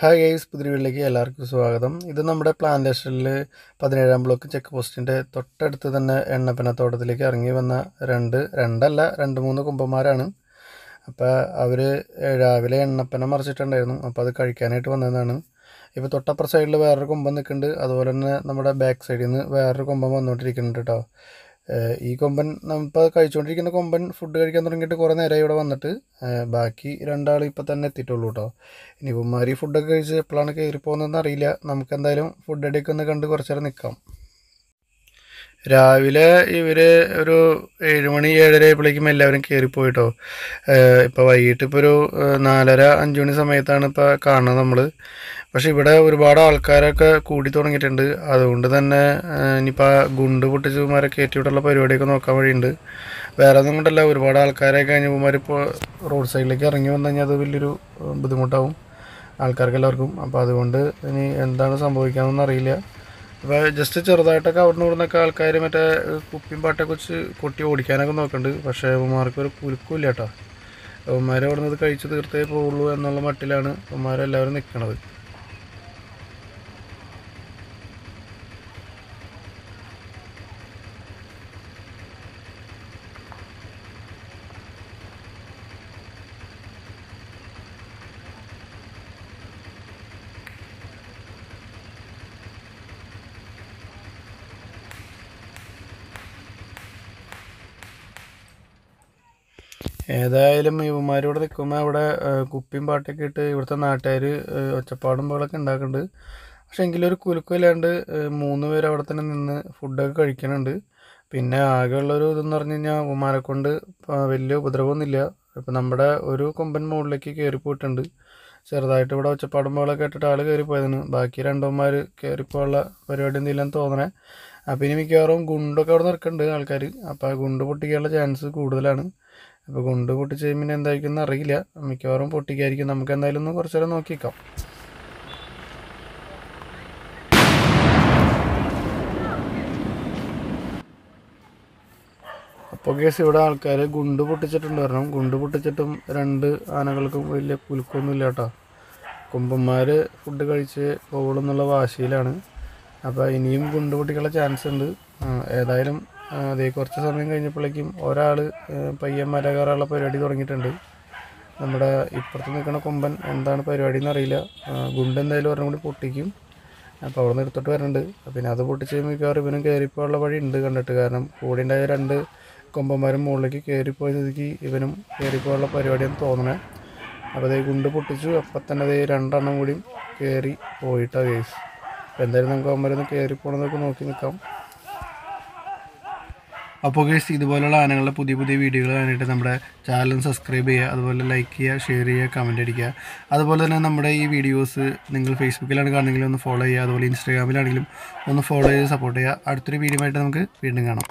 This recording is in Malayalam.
ഹായ് ഗൈസ്, പുതിയ വീട്ടിലേക്ക് എല്ലാവർക്കും സ്വാഗതം. ഇത് നമ്മുടെ പ്ലാന്റേഷനിൽ 17-ാം ബ്ലോക്ക് ചെക്ക് പോസ്റ്റിൻ്റെ തൊട്ടടുത്ത് തന്നെ എണ്ണപ്പനത്തോട്ടത്തിലേക്ക് ഇറങ്ങി വന്ന രണ്ട് മൂന്ന് കുമ്പന്മാരാണ്. അപ്പോൾ അവർ രാവിലെ എണ്ണപ്പന മറിച്ചിട്ടുണ്ടായിരുന്നു. അപ്പോൾ അത് കഴിക്കാനായിട്ട് വന്നതാണ്. ഇപ്പോൾ തൊട്ടപ്പുറ സൈഡിൽ വേറൊരു കൊമ്പൻ നിൽക്കുന്നുണ്ട്. അതുപോലെ തന്നെ നമ്മുടെ ബാക്ക് സൈഡിൽ നിന്ന് വേറൊരു കൊമ്പൻ വന്നുകൊണ്ടിരിക്കുന്നുണ്ട് കേട്ടോ. ഈ കൊമ്പൻ ഇപ്പോൾ കഴിച്ചുകൊണ്ടിരിക്കുന്ന കൊമ്പൻ ഫുഡ് കഴിക്കാൻ തുടങ്ങിയിട്ട് കുറേ നേരമായി ഇവിടെ വന്നിട്ട്. ബാക്കി രണ്ടാൾ ഇപ്പോൾ തന്നെ എത്തിയിട്ടുള്ളൂ കേട്ടോ. ഇനി ഇവന്മാർ ഈ ഫുഡൊക്കെ കഴിച്ച് എപ്പോഴാണ് കയറി പോകുന്നതെന്ന് അറിയില്ല. നമുക്ക് എന്തായാലും ഫുഡ് അടിയൊക്കെ ഒന്ന് കണ്ട് കുറച്ച് നേരം നിൽക്കാം. രാവിലെ ഇവർ ഒരു 7 മണി 7:30 ആയപ്പോഴേക്കും എല്ലാവരും കയറിപ്പോയിട്ടോ. ഇപ്പോൾ വൈകിട്ട് ഇപ്പോൾ ഒരു 4:30-5 മണി സമയത്താണ് ഇപ്പോൾ കാണുന്നത് നമ്മൾ. പക്ഷെ ഇവിടെ ഒരുപാട് ആൾക്കാരൊക്കെ കൂടി തുടങ്ങിയിട്ടുണ്ട്. അതുകൊണ്ട് തന്നെ ഇനിയിപ്പോൾ ഗുണ്ട് പൊട്ടിച്ചവന്മാരെ കയറ്റിവിട്ടുള്ള പരിപാടിയൊക്കെ നോക്കാൻ വഴിയുണ്ട്. വേറെ ഒന്നും കൊണ്ടല്ല, ഒരുപാട് ആൾക്കാരെ കഴിഞ്ഞവന്മാരിപ്പോൾ റോഡ് സൈഡിലേക്ക് ഇറങ്ങി വന്നു കഴിഞ്ഞാൽ അത് വലിയൊരു ബുദ്ധിമുട്ടാവും ആൾക്കാർക്ക് എല്ലാവർക്കും. അപ്പോൾ അതുകൊണ്ട് ഇനി എന്താണ് സംഭവിക്കാമെന്നൊന്നും അറിയില്ല. അപ്പോൾ ജസ്റ്റ് ചെറുതായിട്ടൊക്കെ അവിടെ നിന്ന് ഇവിടുന്നൊക്കെ ആൾക്കാർ മറ്റേ കുപ്പിയും പാട്ടൊക്കെ വെച്ച് കൊട്ടി ഓടിക്കാനൊക്കെ നോക്കുന്നുണ്ട്. പക്ഷേ അവന്മാർക്കൊരു കുലുക്കില്ല കേട്ടോ. അവന്മാരെ അവിടെ നിന്ന് കഴിച്ച് തീർത്തേ പോകുള്ളൂ എന്നുള്ള മട്ടിലാണ് അവന്മാരെല്ലാവരും നിൽക്കണത്. ഏതായാലും ഇവന്മാരിവിടെ നിൽക്കുമ്പോൾ അവിടെ കുപ്പിയും പാട്ടൊക്കെ ഇട്ട് ഇവിടുത്തെ നാട്ടുകാർ ഒച്ചപ്പാടും ബഹളമൊക്കെ ഉണ്ടാക്കുന്നുണ്ട്. പക്ഷേ എങ്കിലും ഒരു കുലുക്കമില്ലാണ്ട് 3 പേര് അവിടെ തന്നെ നിന്ന് ഫുഡൊക്കെ കഴിക്കുന്നുണ്ട്. പിന്നെ ആകെയുള്ളൊരു ഇതെന്ന് പറഞ്ഞു കഴിഞ്ഞാൽ ഇവന്മാരെ കൊണ്ട് വലിയ ഉപദ്രവമൊന്നുമില്ല. ഇപ്പം നമ്മുടെ ഒരു കൊമ്പൻ മുകളിലേക്ക് കയറിപ്പോയിട്ടുണ്ട്. ചെറുതായിട്ട് ഇവിടെ ഒച്ചപ്പാടും ബഹളമൊക്കെ ഇട്ടിട്ട് ആൾ കയറിപ്പോയതാണ്. ബാക്കി രണ്ടന്മാർ കയറിപ്പോയുള്ള പരിപാടി എന്തെങ്കിലും തോന്നണേ. അപ്പം ഇനി മിക്കവാറും ഗുണ്ടൊക്കെ അവിടെ നിൽക്കുന്നുണ്ട് ആൾക്കാർ. അപ്പോൾ ആ ഗുണ്ട് പൊട്ടിക്കാനുള്ള ചാൻസ് കൂടുതലാണ്. അപ്പോൾ ഗുണ്ട് പൊട്ടിച്ച് കഴിയുമ്പോൾ എന്തായിരിക്കും അറിയില്ല. മിക്കവാറും പൊട്ടിക്കായിരിക്കും. നമുക്ക് എന്തായാലും ഒന്ന് കുറച്ച് നേരം നോക്കിക്കാം. അപ്പോൾ കേസ് ഇവിടെ ആൾക്കാർ ഗുണ്ട് പൊട്ടിച്ചിട്ടുണ്ട് പറഞ്ഞു. ഗുണ്ട് പൊട്ടിച്ചിട്ടും 2 ആനകൾക്കും വലിയ കുലുക്കൊന്നുമില്ല കേട്ടോ. കൊമ്പന്മാർ ഫുഡ് കഴിച്ച് പോകുള്ളൂ വാശിയിലാണ്. അപ്പോൾ ഇനിയും ഗുണ്ട് പൊട്ടിക്കാനുള്ള ചാൻസ് ഉണ്ട്. ഏതായാലും അതേ കുറച്ച് സമയം കഴിഞ്ഞപ്പോഴേക്കും ഒരാൾ പയ്യന്മാരെ കയറാനുള്ള പരിപാടി തുടങ്ങിയിട്ടുണ്ട്. നമ്മുടെ ഇപ്പുറത്ത് നിൽക്കുന്ന കൊമ്പൻ എന്താണ് പരിപാടി എന്നറിയില്ല. ഗുണ്ട് എന്തായാലും ഒരെണ്ണം കൂടി പൊട്ടിക്കും. അപ്പോൾ അവിടെ നിന്ന് എടുത്തിട്ട് വരുന്നുണ്ട്. പിന്നെ അത് പൊട്ടിച്ച് മിക്കവാറും ഇവനും കയറിപ്പോയുള്ള വഴി ഉണ്ട് കണ്ടിട്ട്. കാരണം കൂടെ ഉണ്ടായ 2 കൊമ്പന്മാരും മുകളിലേക്ക് കയറിപ്പോയ സ്ഥിതിക്ക് ഇവനും കയറിപ്പോയുള്ള പരിപാടിയെന്ന് തോന്നണേ. അപ്പോൾ അതേ ഗുണ്ട് പൊട്ടിച്ചു. അപ്പം തന്നെ അതേ 2 എണ്ണം കൂടിയും കയറി പോയിട്ടാണ് കേസ്. അപ്പോൾ എന്തായാലും നമുക്ക് അവന്മാരൊന്ന് കയറിപ്പോകണമെന്നൊക്കെ നോക്കി നിൽക്കാം. അപ്പോൾ ഗൈസ്, ഇതുപോലുള്ള ആനകളുടെ പുതിയ വീഡിയോകൾ കാണാനായിട്ട് നമ്മുടെ ചാനൽ സബ്സ്ക്രൈബ് ചെയ്യുക. അതുപോലെ ലൈക്ക് ചെയ്യുക, ഷെയർ ചെയ്യുക, കമൻറ്റ് അടിക്കുക. അതുപോലെ തന്നെ നമ്മുടെ ഈ വീഡിയോസ് നിങ്ങൾ ഫേസ്ബുക്കിലാണ് കാണുന്നെങ്കിൽ ഒന്ന് ഫോളോ ചെയ്യുക. അതുപോലെ ഇൻസ്റ്റാഗ്രാമിലാണെങ്കിലും ഒന്ന് ഫോളോ ചെയ്ത് സപ്പോർട്ട് ചെയ്യുക. അടുത്തൊരു വീഡിയോ ആയിട്ട് നമുക്ക് വീണ്ടും കാണാം.